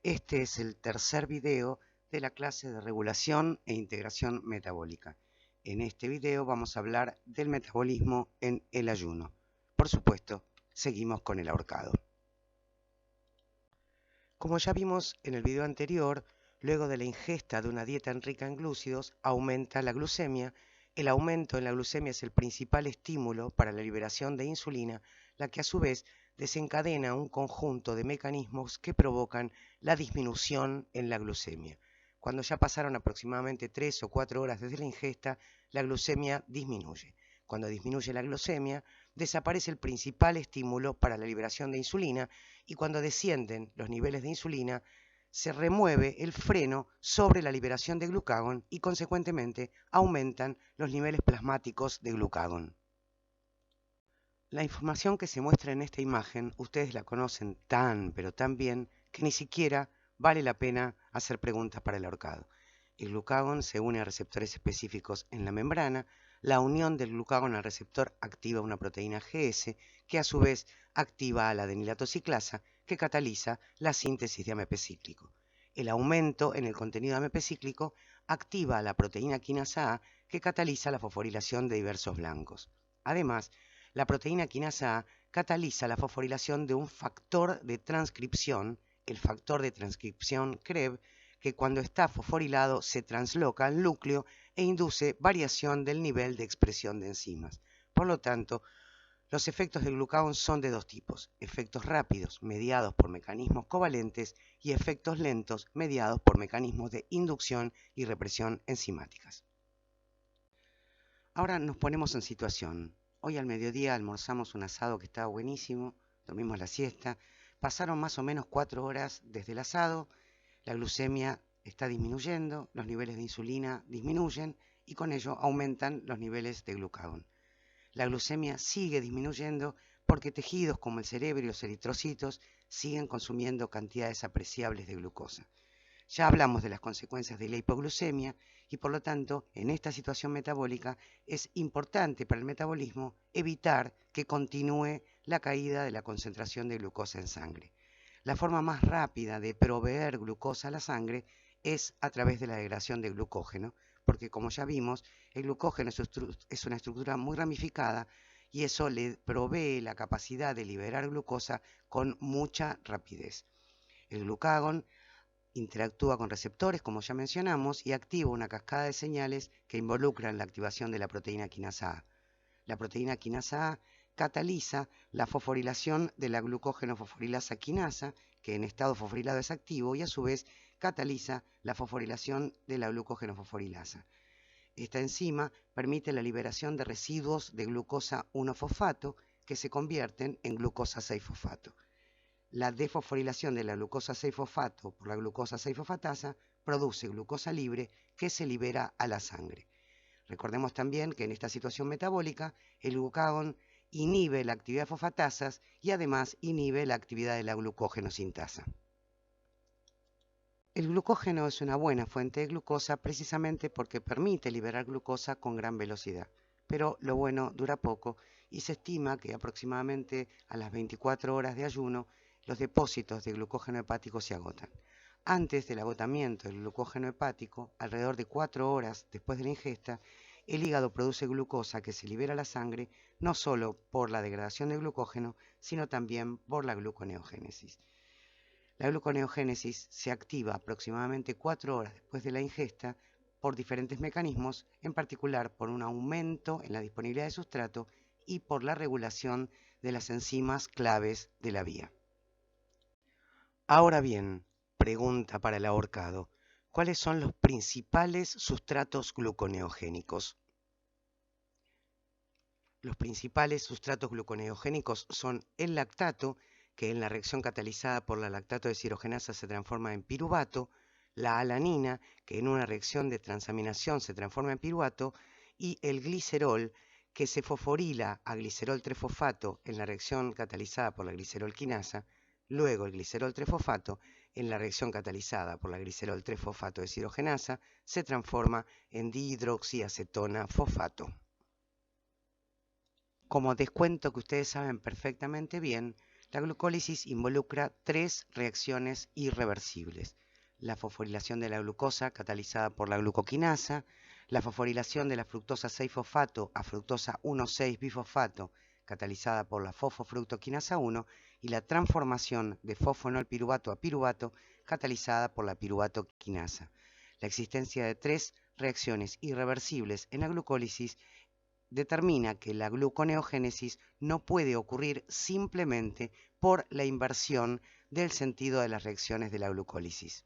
Este es el tercer video de la clase de regulación e integración metabólica. En este video vamos a hablar del metabolismo en el ayuno. Por supuesto, seguimos con el ahorcado. Como ya vimos en el video anterior, luego de la ingesta de una dieta rica en glúcidos, aumenta la glucemia. El aumento en la glucemia es el principal estímulo para la liberación de insulina, la que a su vez desencadena un conjunto de mecanismos que provocan la disminución en la glucemia. Cuando ya pasaron aproximadamente 3 o 4 horas desde la ingesta, la glucemia disminuye. Cuando disminuye la glucemia, desaparece el principal estímulo para la liberación de insulina, y cuando descienden los niveles de insulina, se remueve el freno sobre la liberación de glucagón y consecuentemente aumentan los niveles plasmáticos de glucagón. La información que se muestra en esta imagen ustedes la conocen pero tan bien que ni siquiera vale la pena hacer preguntas para el ahorcado. El glucagón se une a receptores específicos en la membrana. La unión del glucagón al receptor activa una proteína GS que a su vez activa a la adenilato ciclasa que cataliza la síntesis de AMP cíclico. El aumento en el contenido de AMP cíclico activa a la proteína quinasa A que cataliza la fosforilación de diversos blancos. Además, la proteína quinasa A cataliza la fosforilación de un factor de transcripción, el factor de transcripción CREB, que cuando está fosforilado se transloca al núcleo e induce variación del nivel de expresión de enzimas. Por lo tanto, los efectos del glucagón son de dos tipos: efectos rápidos, mediados por mecanismos covalentes, y efectos lentos, mediados por mecanismos de inducción y represión enzimáticas. Ahora nos ponemos en situación. Hoy al mediodía almorzamos un asado que estaba buenísimo, dormimos la siesta, pasaron más o menos 4 horas desde el asado, la glucemia está disminuyendo, los niveles de insulina disminuyen y con ello aumentan los niveles de glucagón. La glucemia sigue disminuyendo porque tejidos como el cerebro y los eritrocitos siguen consumiendo cantidades apreciables de glucosa. Ya hablamos de las consecuencias de la hipoglucemia y por lo tanto en esta situación metabólica es importante para el metabolismo evitar que continúe la caída de la concentración de glucosa en sangre. La forma más rápida de proveer glucosa a la sangre es a través de la degradación de glucógeno, porque como ya vimos, el glucógeno es una estructura muy ramificada y eso le provee la capacidad de liberar glucosa con mucha rapidez. El glucagón interactúa con receptores, como ya mencionamos, y activa una cascada de señales que involucran la activación de la proteína quinasa A. La proteína quinasa A cataliza la fosforilación de la glucógeno fosforilasa quinasa, que en estado fosforilado es activo, y a su vez cataliza la fosforilación de la glucógeno fosforilasa. Esta enzima permite la liberación de residuos de glucosa 1-fosfato que se convierten en glucosa 6-fosfato. La desfosforilación de la glucosa 6-fosfato por la glucosa 6-fosfatasa produce glucosa libre que se libera a la sangre. Recordemos también que en esta situación metabólica el glucagón inhibe la actividad de fosfatasas y además inhibe la actividad de la glucógeno sintasa. El glucógeno es una buena fuente de glucosa precisamente porque permite liberar glucosa con gran velocidad, pero lo bueno dura poco y se estima que aproximadamente a las 24 horas de ayuno los depósitos de glucógeno hepático se agotan. Antes del agotamiento del glucógeno hepático, alrededor de 4 horas después de la ingesta, el hígado produce glucosa que se libera a la sangre no solo por la degradación del glucógeno, sino también por la gluconeogénesis. La gluconeogénesis se activa aproximadamente 4 horas después de la ingesta por diferentes mecanismos, en particular por un aumento en la disponibilidad de sustrato y por la regulación de las enzimas claves de la vía. Ahora bien, pregunta para el ahorcado: ¿cuáles son los principales sustratos gluconeogénicos? Los principales sustratos gluconeogénicos son el lactato, que en la reacción catalizada por la lactato deshidrogenasa se transforma en piruvato, la alanina, que en una reacción de transaminación se transforma en piruvato, y el glicerol, que se fosforila a glicerol 3-fosfato en la reacción catalizada por la glicerol quinasa. Luego el glicerol 3-fosfato, en la reacción catalizada por la glicerol 3-fosfato deshidrogenasa, se transforma en dihidroxiacetona fosfato. Como descuento que ustedes saben perfectamente bien, La glucólisis involucra tres reacciones irreversibles: la fosforilación de la glucosa catalizada por la glucoquinasa, la fosforilación de la fructosa 6-fosfato a fructosa 1,6-bifosfato catalizada por la fosfofructoquinasa 1 y la transformación de fosfoenolpiruvato a piruvato catalizada por la piruvato quinasa. La existencia de tres reacciones irreversibles en la glucólisis determina que la gluconeogénesis no puede ocurrir simplemente por la inversión del sentido de las reacciones de la glucólisis.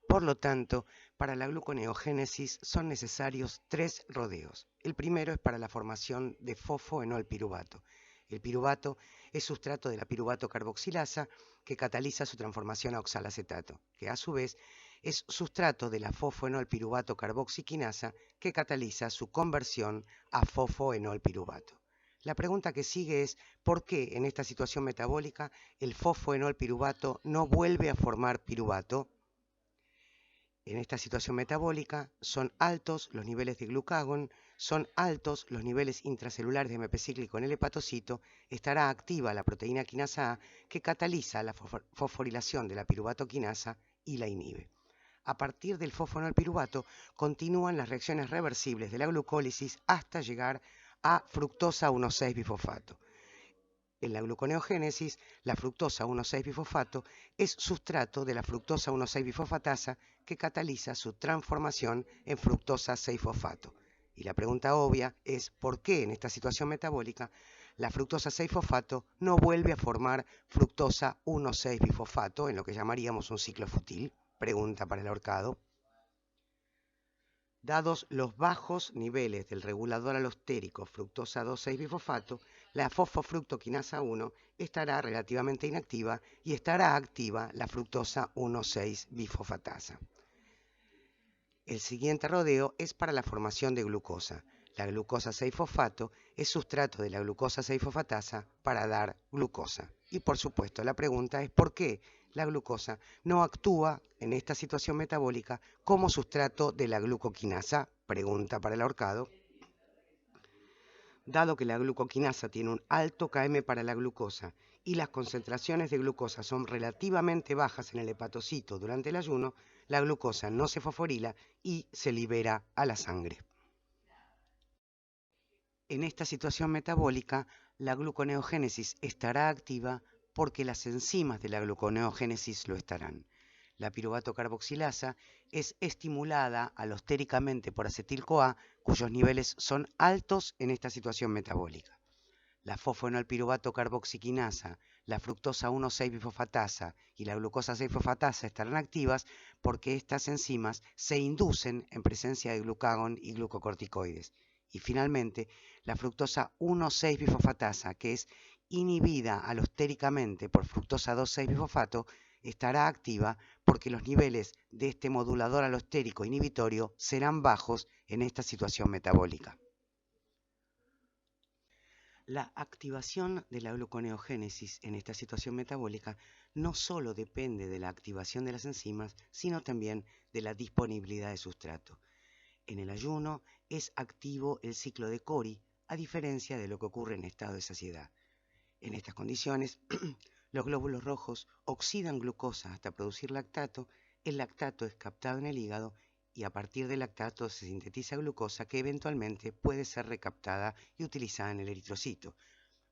Por lo tanto, para la gluconeogénesis son necesarios tres rodeos. El primero es para la formación de fosfoenolpiruvato. El piruvato es sustrato de la piruvato carboxilasa que cataliza su transformación a oxalacetato, que a su vez es sustrato de la fosfoenolpiruvato carboxiquinasa que cataliza su conversión a fosfoenolpiruvato. La pregunta que sigue es ¿por qué en esta situación metabólica el fosfoenolpiruvato no vuelve a formar piruvato? En esta situación metabólica son altos los niveles de glucagón, son altos los niveles intracelulares de AMP cíclico en el hepatocito, estará activa la proteína quinasa A que cataliza la fosforilación de la piruvato quinasa y la inhibe. A partir del fosfoenolpiruvato continúan las reacciones reversibles de la glucólisis hasta llegar a fructosa 1,6-bifosfato. En la gluconeogénesis, la fructosa 1,6-bifosfato es sustrato de la fructosa 1,6-bifosfatasa que cataliza su transformación en fructosa 6-fosfato. Y la pregunta obvia es ¿por qué en esta situación metabólica la fructosa 6-fosfato no vuelve a formar fructosa 1,6-bifosfato en lo que llamaríamos un ciclo fútil? Pregunta para el ahorcado. Dados los bajos niveles del regulador alostérico fructosa 2,6-bifosfato, la fosfofructoquinasa 1 estará relativamente inactiva y estará activa la fructosa 1,6-bifosfatasa. El siguiente rodeo es para la formación de glucosa. La glucosa 6-fosfato es sustrato de la glucosa 6-fosfatasa para dar glucosa. Y por supuesto la pregunta es ¿por qué la glucosa no actúa en esta situación metabólica como sustrato de la glucoquinasa? Pregunta para el ahorcado. Dado que la glucoquinasa tiene un alto Km para la glucosa y las concentraciones de glucosa son relativamente bajas en el hepatocito durante el ayuno, la glucosa no se fosforila y se libera a la sangre. En esta situación metabólica, la gluconeogénesis estará activa porque las enzimas de la gluconeogénesis lo estarán. La piruvato carboxilasa es estimulada alostéricamente por acetil-CoA, cuyos niveles son altos en esta situación metabólica. La fosfoenolpiruvato carboxiquinasa, la fructosa 1,6-bifosfatasa y la glucosa 6-fosfatasa estarán activas porque estas enzimas se inducen en presencia de glucagón y glucocorticoides. Y finalmente, la fructosa 1,6-bifosfatasa, que es inhibida alostéricamente por fructosa 2,6-bifosfato, estará activa porque los niveles de este modulador alostérico inhibitorio serán bajos en esta situación metabólica. La activación de la gluconeogénesis en esta situación metabólica no solo depende de la activación de las enzimas, sino también de la disponibilidad de sustrato. En el ayuno es activo el ciclo de Cori, a diferencia de lo que ocurre en estado de saciedad. En estas condiciones, los glóbulos rojos oxidan glucosa hasta producir lactato, el lactato es captado en el hígado y a partir del lactato se sintetiza glucosa que eventualmente puede ser recaptada y utilizada en el eritrocito.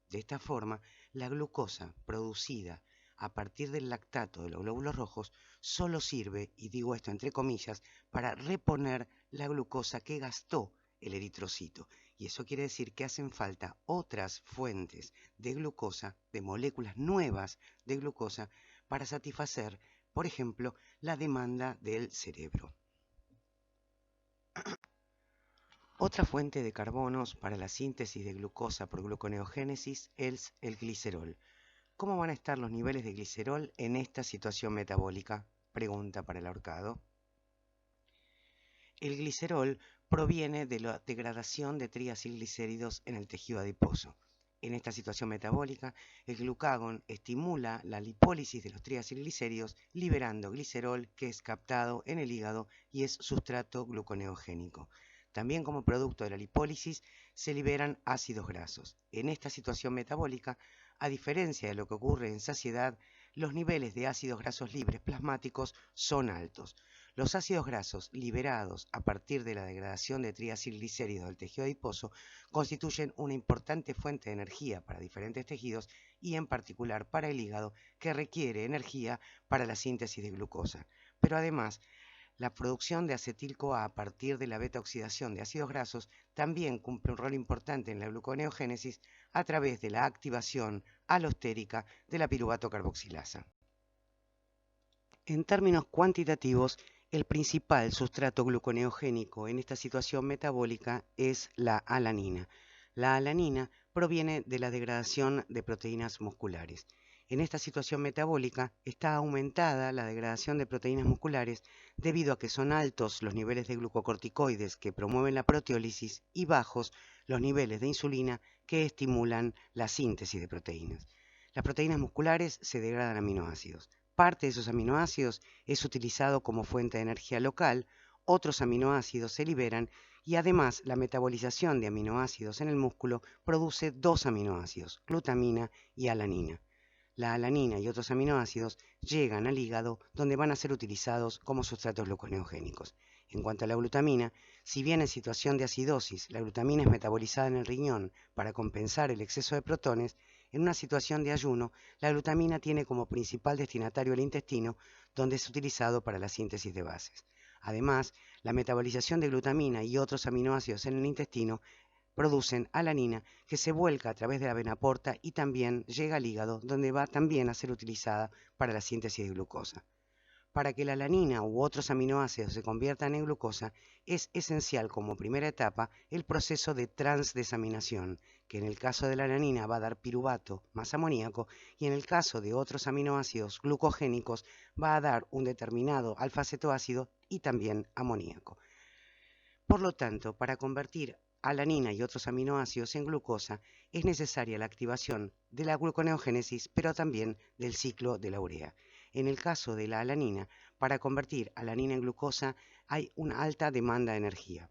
De esta forma, la glucosa producida a partir del lactato de los glóbulos rojos solo sirve, y digo esto entre comillas, para reponer la glucosa que gastó el eritrocito. Y eso quiere decir que hacen falta otras fuentes de glucosa, de moléculas nuevas de glucosa, para satisfacer, por ejemplo, la demanda del cerebro. Otra fuente de carbonos para la síntesis de glucosa por gluconeogénesis es el glicerol. ¿Cómo van a estar los niveles de glicerol en esta situación metabólica? Pregunta para el ahorcado. El glicerol proviene de la degradación de triacilglicéridos en el tejido adiposo. En esta situación metabólica, el glucagón estimula la lipólisis de los triacilglicéridos, liberando glicerol que es captado en el hígado y es sustrato gluconeogénico. También como producto de la lipólisis se liberan ácidos grasos. En esta situación metabólica, a diferencia de lo que ocurre en saciedad, los niveles de ácidos grasos libres plasmáticos son altos. Los ácidos grasos liberados a partir de la degradación de triacilglicéridos del tejido adiposo constituyen una importante fuente de energía para diferentes tejidos y en particular para el hígado, que requiere energía para la síntesis de glucosa. Pero además, la producción de acetil-CoA a partir de la beta-oxidación de ácidos grasos también cumple un rol importante en la gluconeogénesis a través de la activación alostérica de la piruvato carboxilasa. En términos cuantitativos, el principal sustrato gluconeogénico en esta situación metabólica es la alanina. La alanina proviene de la degradación de proteínas musculares. En esta situación metabólica está aumentada la degradación de proteínas musculares debido a que son altos los niveles de glucocorticoides que promueven la proteólisis y bajos los niveles de insulina que estimulan la síntesis de proteínas. Las proteínas musculares se degradan a aminoácidos. Parte de esos aminoácidos es utilizado como fuente de energía local, otros aminoácidos se liberan y además la metabolización de aminoácidos en el músculo produce dos aminoácidos, glutamina y alanina. La alanina y otros aminoácidos llegan al hígado donde van a ser utilizados como sustratos gluconeogénicos. En cuanto a la glutamina, si bien en situación de acidosis la glutamina es metabolizada en el riñón para compensar el exceso de protones, en una situación de ayuno, la glutamina tiene como principal destinatario el intestino, donde es utilizado para la síntesis de bases. Además, la metabolización de glutamina y otros aminoácidos en el intestino producen alanina que se vuelca a través de la vena porta y también llega al hígado, donde va también a ser utilizada para la síntesis de glucosa. Para que la alanina u otros aminoácidos se conviertan en glucosa, es esencial como primera etapa el proceso de transdesaminación, que en el caso de la alanina va a dar piruvato más amoníaco y en el caso de otros aminoácidos glucogénicos va a dar un determinado alfa-cetoácido y también amoníaco. Por lo tanto, para convertir alanina y otros aminoácidos en glucosa es necesaria la activación de la gluconeogénesis, pero también del ciclo de la urea. En el caso de la alanina, para convertir alanina en glucosa hay una alta demanda de energía.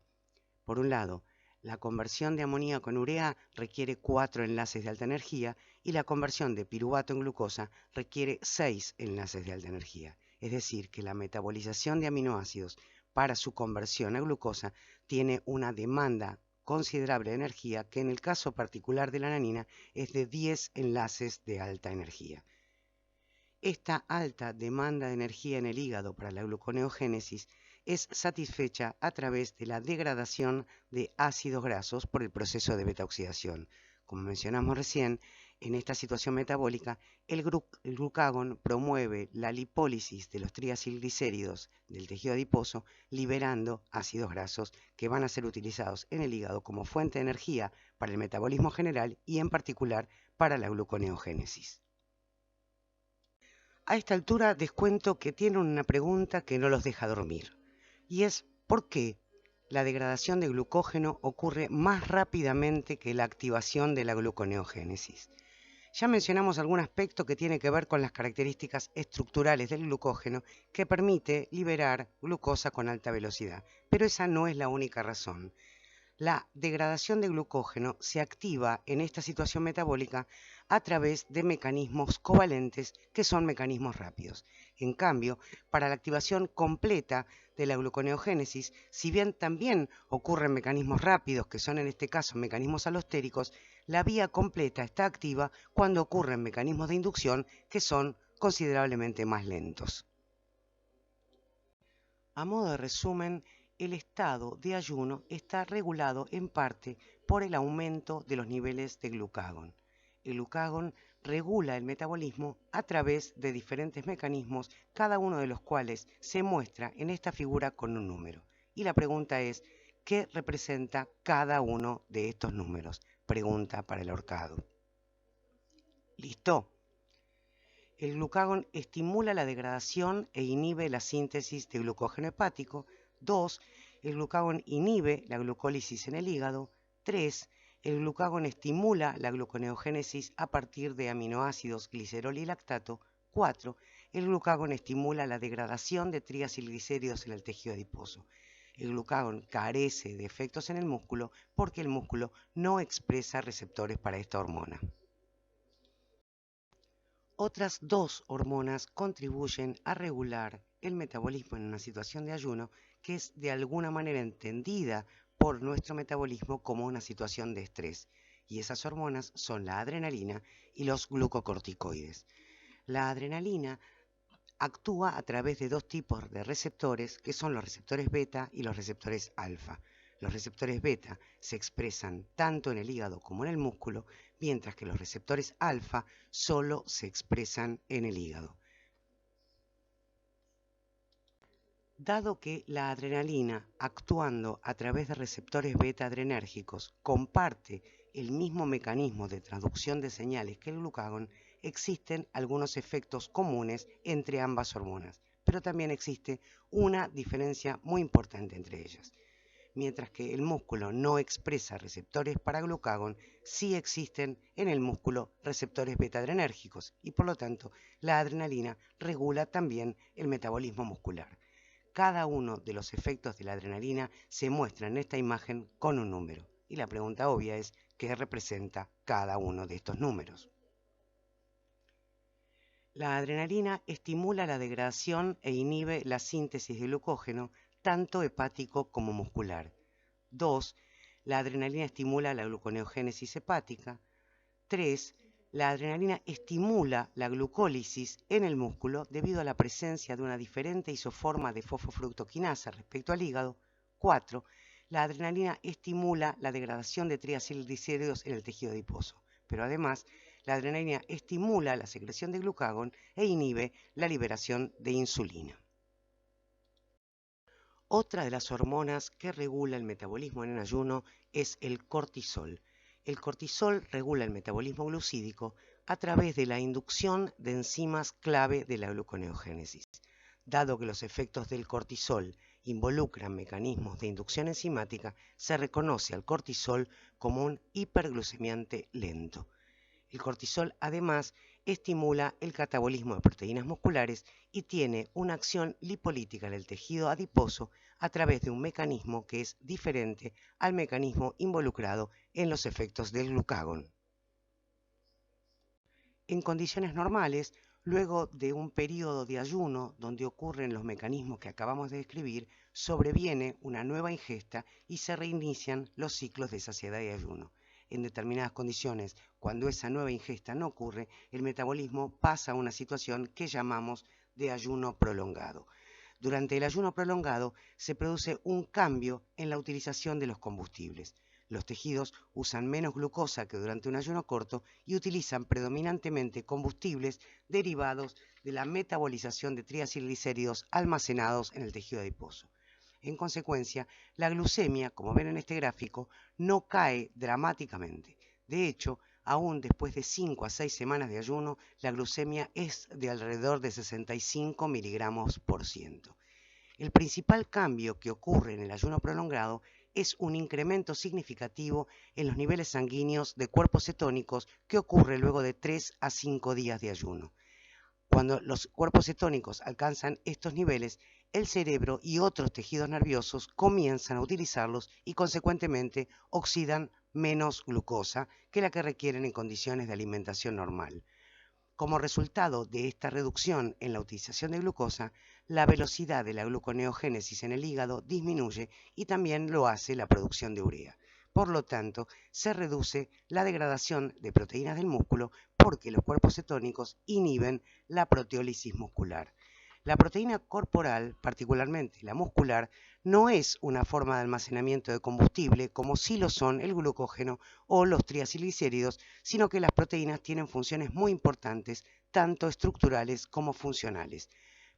Por un lado, la conversión de amoníaco en urea requiere 4 enlaces de alta energía y la conversión de piruvato en glucosa requiere 6 enlaces de alta energía. Es decir, que la metabolización de aminoácidos para su conversión a glucosa tiene una demanda considerable de energía que en el caso particular de la alanina es de 10 enlaces de alta energía. Esta alta demanda de energía en el hígado para la gluconeogénesis es satisfecha a través de la degradación de ácidos grasos por el proceso de beta-oxidación. Como mencionamos recién, en esta situación metabólica, el glucagón promueve la lipólisis de los triacilglicéridos del tejido adiposo, liberando ácidos grasos que van a ser utilizados en el hígado como fuente de energía para el metabolismo general y en particular para la gluconeogénesis. A esta altura descuento que tienen una pregunta que no los deja dormir, y es ¿por qué la degradación de glucógeno ocurre más rápidamente que la activación de la gluconeogénesis? Ya mencionamos algún aspecto que tiene que ver con las características estructurales del glucógeno que permite liberar glucosa con alta velocidad, pero esa no es la única razón. La degradación de glucógeno se activa en esta situación metabólica a través de mecanismos covalentes que son mecanismos rápidos. En cambio, para la activación completa de la gluconeogénesis, si bien también ocurren mecanismos rápidos, que son en este caso mecanismos alostéricos, la vía completa está activa cuando ocurren mecanismos de inducción que son considerablemente más lentos. A modo de resumen, el estado de ayuno está regulado en parte por el aumento de los niveles de glucagón. El glucagón regula el metabolismo a través de diferentes mecanismos, cada uno de los cuales se muestra en esta figura con un número. Y la pregunta es, ¿qué representa cada uno de estos números? Pregunta para el ahorcado. ¿Listo? El glucagón estimula la degradación e inhibe la síntesis de glucógeno hepático. 2. El glucagón inhibe la glucólisis en el hígado. 3. El glucagón estimula la gluconeogénesis a partir de aminoácidos glicerol y lactato. 4. El glucagón estimula la degradación de triacilglicéridos en el tejido adiposo. El glucagón carece de efectos en el músculo porque el músculo no expresa receptores para esta hormona. Otras dos hormonas contribuyen a regular el metabolismo en una situación de ayuno que es de alguna manera entendida por nuestro metabolismo como una situación de estrés. Y esas hormonas son la adrenalina y los glucocorticoides. La adrenalina actúa a través de dos tipos de receptores, que son los receptores beta y los receptores alfa. Los receptores beta se expresan tanto en el hígado como en el músculo, mientras que los receptores alfa solo se expresan en el hígado. Dado que la adrenalina, actuando a través de receptores beta adrenérgicos, comparte el mismo mecanismo de traducción de señales que el glucagón, existen algunos efectos comunes entre ambas hormonas, pero también existe una diferencia muy importante entre ellas. Mientras que el músculo no expresa receptores para glucagón, sí existen en el músculo receptores beta-adrenérgicos y por lo tanto la adrenalina regula también el metabolismo muscular. Cada uno de los efectos de la adrenalina se muestra en esta imagen con un número y la pregunta obvia es ¿qué representa cada uno de estos números? La adrenalina estimula la degradación e inhibe la síntesis de glucógeno, tanto hepático como muscular. 2. La adrenalina estimula la gluconeogénesis hepática. 3. La adrenalina estimula la glucólisis en el músculo debido a la presencia de una diferente isoforma de fosfofructoquinasa respecto al hígado. 4. La adrenalina estimula la degradación de triacilglicéridos en el tejido adiposo, pero además la adrenalina estimula la secreción de glucagón e inhibe la liberación de insulina. Otra de las hormonas que regula el metabolismo en el ayuno es el cortisol. El cortisol regula el metabolismo glucídico a través de la inducción de enzimas clave de la gluconeogénesis. Dado que los efectos del cortisol involucran mecanismos de inducción enzimática, se reconoce al cortisol como un hiperglucemiante lento. El cortisol además estimula el catabolismo de proteínas musculares y tiene una acción lipolítica en el tejido adiposo a través de un mecanismo que es diferente al mecanismo involucrado en los efectos del glucagón. En condiciones normales, luego de un periodo de ayuno donde ocurren los mecanismos que acabamos de describir, sobreviene una nueva ingesta y se reinician los ciclos de saciedad y ayuno. En determinadas condiciones, cuando esa nueva ingesta no ocurre, el metabolismo pasa a una situación que llamamos de ayuno prolongado. Durante el ayuno prolongado se produce un cambio en la utilización de los combustibles. Los tejidos usan menos glucosa que durante un ayuno corto y utilizan predominantemente combustibles derivados de la metabolización de triacilglicéridos almacenados en el tejido adiposo. En consecuencia, la glucemia, como ven en este gráfico, no cae dramáticamente. De hecho, aún después de 5 a 6 semanas de ayuno, la glucemia es de alrededor de 65 miligramos por ciento. El principal cambio que ocurre en el ayuno prolongado es un incremento significativo en los niveles sanguíneos de cuerpos cetónicos que ocurre luego de 3 a 5 días de ayuno. Cuando los cuerpos cetónicos alcanzan estos niveles, el cerebro y otros tejidos nerviosos comienzan a utilizarlos y consecuentemente oxidan menos glucosa que la que requieren en condiciones de alimentación normal. Como resultado de esta reducción en la utilización de glucosa, la velocidad de la gluconeogénesis en el hígado disminuye y también lo hace la producción de urea. Por lo tanto, se reduce la degradación de proteínas del músculo porque los cuerpos cetónicos inhiben la proteólisis muscular. La proteína corporal, particularmente la muscular, no es una forma de almacenamiento de combustible como sí lo son el glucógeno o los triacilglicéridos, sino que las proteínas tienen funciones muy importantes, tanto estructurales como funcionales.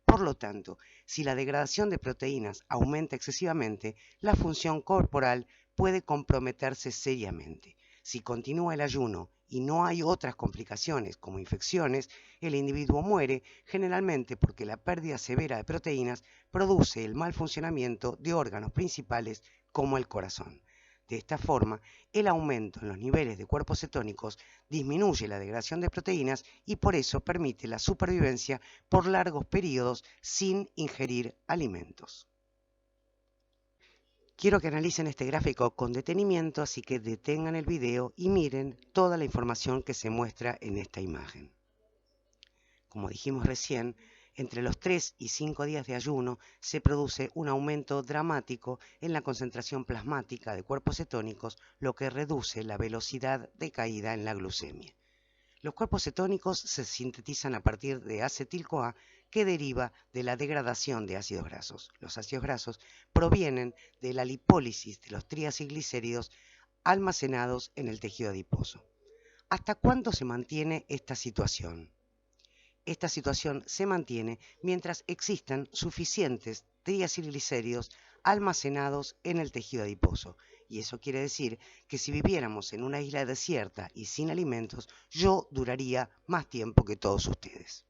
Por lo tanto, si la degradación de proteínas aumenta excesivamente, la función corporal puede comprometerse seriamente. Si continúa el ayuno y no hay otras complicaciones como infecciones, el individuo muere generalmente porque la pérdida severa de proteínas produce el mal funcionamiento de órganos principales como el corazón. De esta forma, el aumento en los niveles de cuerpos cetónicos disminuye la degradación de proteínas y por eso permite la supervivencia por largos periodos sin ingerir alimentos. Quiero que analicen este gráfico con detenimiento, así que detengan el video y miren toda la información que se muestra en esta imagen. Como dijimos recién, entre los 3 y 5 días de ayuno se produce un aumento dramático en la concentración plasmática de cuerpos cetónicos, lo que reduce la velocidad de caída en la glucemia. Los cuerpos cetónicos se sintetizan a partir de acetil-CoA, que deriva de la degradación de ácidos grasos. Los ácidos grasos provienen de la lipólisis de los triacilglicéridos almacenados en el tejido adiposo. ¿Hasta cuándo se mantiene esta situación? Esta situación se mantiene mientras existan suficientes triacilglicéridos almacenados en el tejido adiposo. Y eso quiere decir que si viviéramos en una isla desierta y sin alimentos, yo duraría más tiempo que todos ustedes.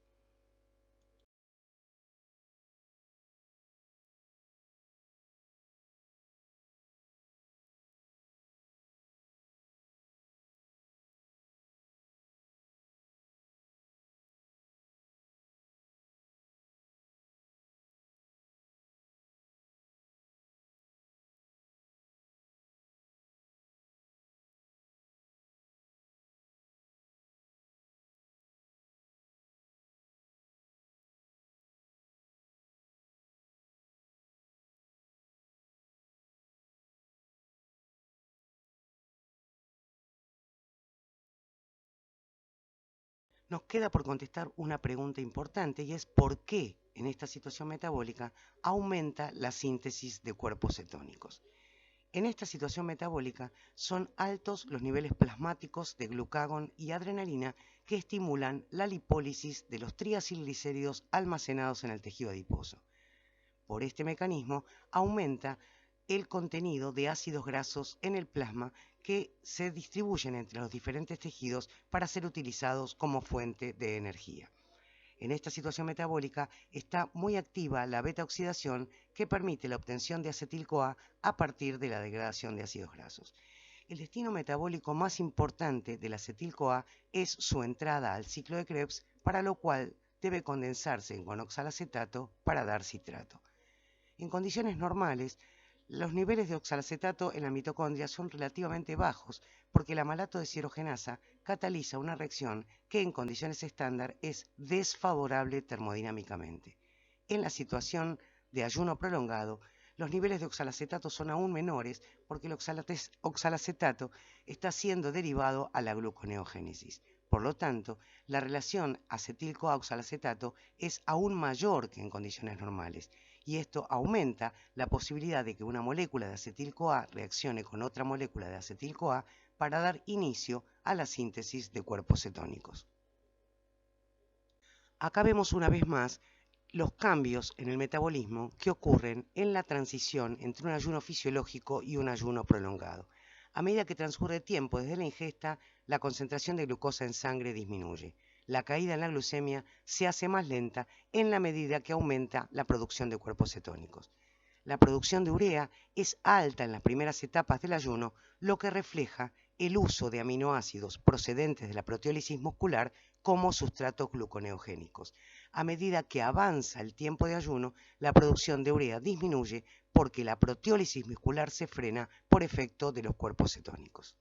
Nos queda por contestar una pregunta importante y es ¿por qué en esta situación metabólica aumenta la síntesis de cuerpos cetónicos? En esta situación metabólica son altos los niveles plasmáticos de glucagón y adrenalina que estimulan la lipólisis de los triacilglicéridos almacenados en el tejido adiposo. Por este mecanismo aumenta el contenido de ácidos grasos en el plasma que se distribuyen entre los diferentes tejidos para ser utilizados como fuente de energía. En esta situación metabólica está muy activa la beta-oxidación que permite la obtención de acetil-CoA a partir de la degradación de ácidos grasos. El destino metabólico más importante del acetil-CoA es su entrada al ciclo de Krebs, para lo cual debe condensarse con oxalacetato para dar citrato. En condiciones normales, los niveles de oxalacetato en la mitocondria son relativamente bajos porque la malato deshidrogenasa cataliza una reacción que en condiciones estándar es desfavorable termodinámicamente. En la situación de ayuno prolongado, los niveles de oxalacetato son aún menores porque el oxalacetato está siendo derivado a la gluconeogénesis. Por lo tanto, la relación acetil-CoA-oxalacetato es aún mayor que en condiciones normales, y esto aumenta la posibilidad de que una molécula de acetil-CoA reaccione con otra molécula de acetil-CoA para dar inicio a la síntesis de cuerpos cetónicos. Acá vemos una vez más los cambios en el metabolismo que ocurren en la transición entre un ayuno fisiológico y un ayuno prolongado. A medida que transcurre el tiempo desde la ingesta, la concentración de glucosa en sangre disminuye. La caída en la glucemia se hace más lenta en la medida que aumenta la producción de cuerpos cetónicos. La producción de urea es alta en las primeras etapas del ayuno, lo que refleja el uso de aminoácidos procedentes de la proteólisis muscular como sustratos gluconeogénicos. A medida que avanza el tiempo de ayuno, la producción de urea disminuye porque la proteólisis muscular se frena por efecto de los cuerpos cetónicos.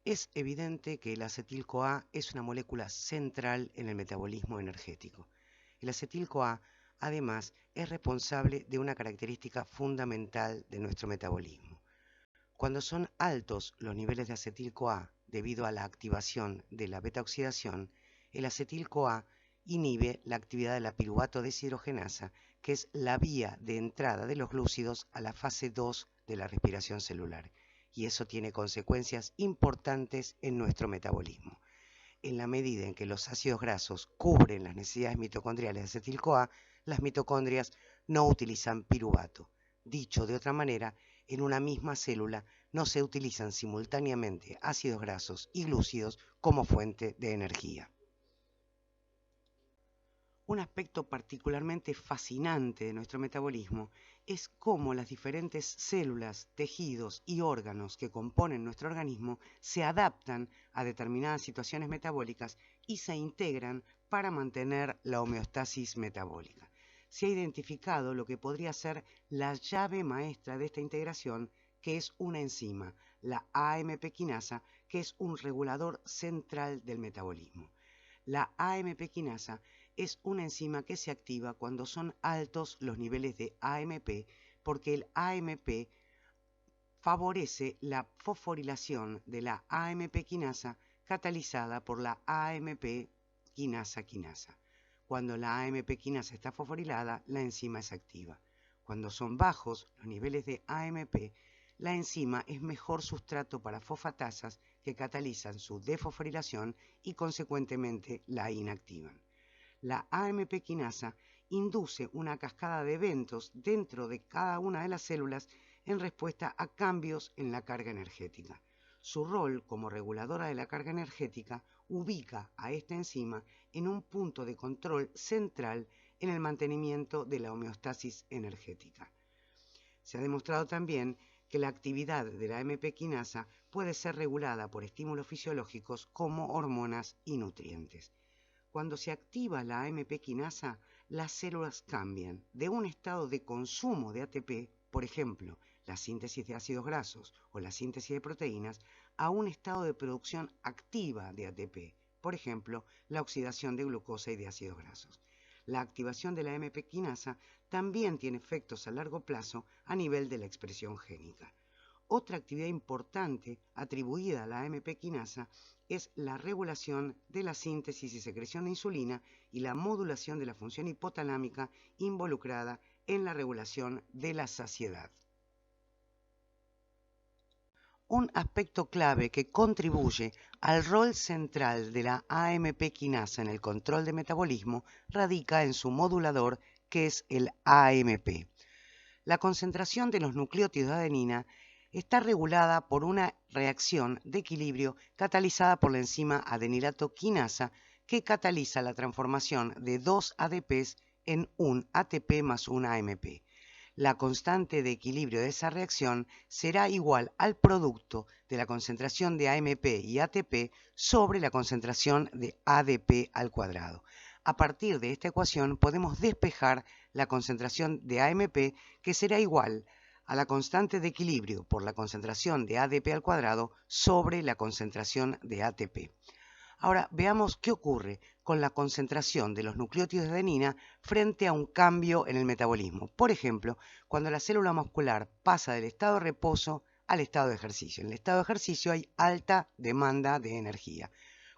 Es evidente que el acetil-CoA es una molécula central en el metabolismo energético. El acetil-CoA, además, es responsable de una característica fundamental de nuestro metabolismo. Cuando son altos los niveles de acetil-CoA debido a la activación de la beta-oxidación, el acetil-CoA inhibe la actividad de la piruvato deshidrogenasa, que es la vía de entrada de los glúcidos a la fase 2 de la respiración celular. Y eso tiene consecuencias importantes en nuestro metabolismo. En la medida en que los ácidos grasos cubren las necesidades mitocondriales de acetil-CoA, las mitocondrias no utilizan piruvato. Dicho de otra manera, en una misma célula no se utilizan simultáneamente ácidos grasos y glúcidos como fuente de energía. Un aspecto particularmente fascinante de nuestro metabolismo es cómo las diferentes células, tejidos y órganos que componen nuestro organismo se adaptan a determinadas situaciones metabólicas y se integran para mantener la homeostasis metabólica. se ha identificado lo que podría ser la llave maestra de esta integración, que es una enzima, la AMP quinasa, que es un regulador central del metabolismo. La AMP quinasa es una enzima que se activa cuando son altos los niveles de AMP, porque el AMP favorece la fosforilación de la AMP quinasa catalizada por la AMP quinasa. Cuando la AMP quinasa está fosforilada, la enzima es activa. Cuando son bajos los niveles de AMP, la enzima es mejor sustrato para fosfatasas que catalizan su defosforilación y consecuentemente la inactivan. La AMP quinasa induce una cascada de eventos dentro de cada una de las células en respuesta a cambios en la carga energética. Su rol como reguladora de la carga energética ubica a esta enzima en un punto de control central en el mantenimiento de la homeostasis energética. Se ha demostrado también que la actividad de la AMP quinasa puede ser regulada por estímulos fisiológicos como hormonas y nutrientes. Cuando se activa la AMP quinasa, las células cambian de un estado de consumo de ATP, por ejemplo, la síntesis de ácidos grasos o la síntesis de proteínas, a un estado de producción activa de ATP, por ejemplo, la oxidación de glucosa y de ácidos grasos. La activación de la AMP quinasa también tiene efectos a largo plazo a nivel de la expresión génica. Otra actividad importante atribuida a la AMP quinasa es la regulación de la síntesis y secreción de insulina y la modulación de la función hipotalámica involucrada en la regulación de la saciedad. Un aspecto clave que contribuye al rol central de la AMP quinasa en el control de metabolismo radica en su modulador, que es el AMP. La concentración de los nucleótidos de adenina está regulada por una reacción de equilibrio catalizada por la enzima adenilato quinasa, que cataliza la transformación de dos ADPs en un ATP más un AMP. La constante de equilibrio de esa reacción será igual al producto de la concentración de AMP y ATP sobre la concentración de ADP al cuadrado. A partir de esta ecuación podemos despejar la concentración de AMP, que será igual a la constante de equilibrio por la concentración de ADP al cuadrado sobre la concentración de ATP. Ahora veamos qué ocurre con la concentración de los nucleótidos de adenina frente a un cambio en el metabolismo. Por ejemplo, cuando la célula muscular pasa del estado de reposo al estado de ejercicio. En el estado de ejercicio hay alta demanda de energía.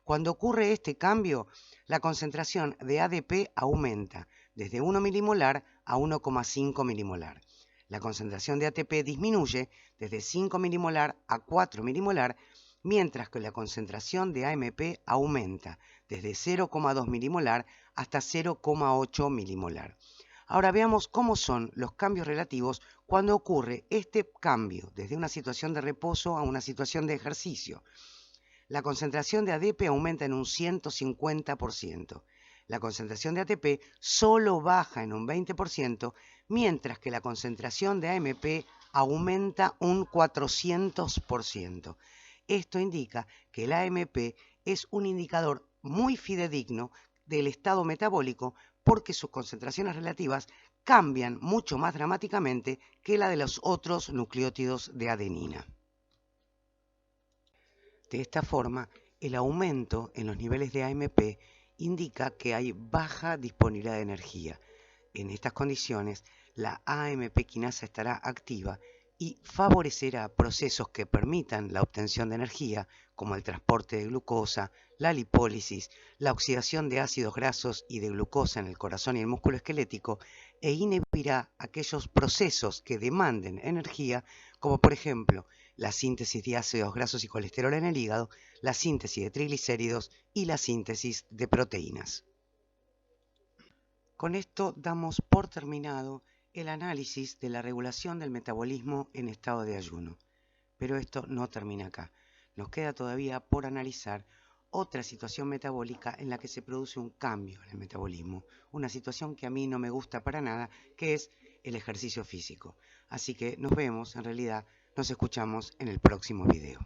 Cuando ocurre este cambio, la concentración de ADP aumenta desde 1 milimolar a 1,5 milimolar. La concentración de ATP disminuye desde 5 milimolar a 4 milimolar, mientras que la concentración de AMP aumenta desde 0,2 milimolar hasta 0,8 milimolar. Ahora veamos cómo son los cambios relativos cuando ocurre este cambio desde una situación de reposo a una situación de ejercicio. La concentración de ADP aumenta en un 150%. La concentración de ATP solo baja en un 20%, mientras que la concentración de AMP aumenta un 400%. Esto indica que el AMP es un indicador muy fidedigno del estado metabólico, porque sus concentraciones relativas cambian mucho más dramáticamente que la de los otros nucleótidos de adenina. De esta forma, el aumento en los niveles de AMP indica que hay baja disponibilidad de energía. En estas condiciones, la AMP quinasa estará activa y favorecerá procesos que permitan la obtención de energía, como el transporte de glucosa, la lipólisis, la oxidación de ácidos grasos y de glucosa en el corazón y el músculo esquelético, e inhibirá aquellos procesos que demanden energía, como por ejemplo la síntesis de ácidos grasos y colesterol en el hígado, la síntesis de triglicéridos y la síntesis de proteínas. Con esto damos por terminado el análisis de la regulación del metabolismo en estado de ayuno. Pero esto no termina acá. Nos queda todavía por analizar otra situación metabólica en la que se produce un cambio en el metabolismo, una situación que a mí no me gusta para nada, que es el ejercicio físico. Así que nos vemos, en realidad, nos escuchamos en el próximo video.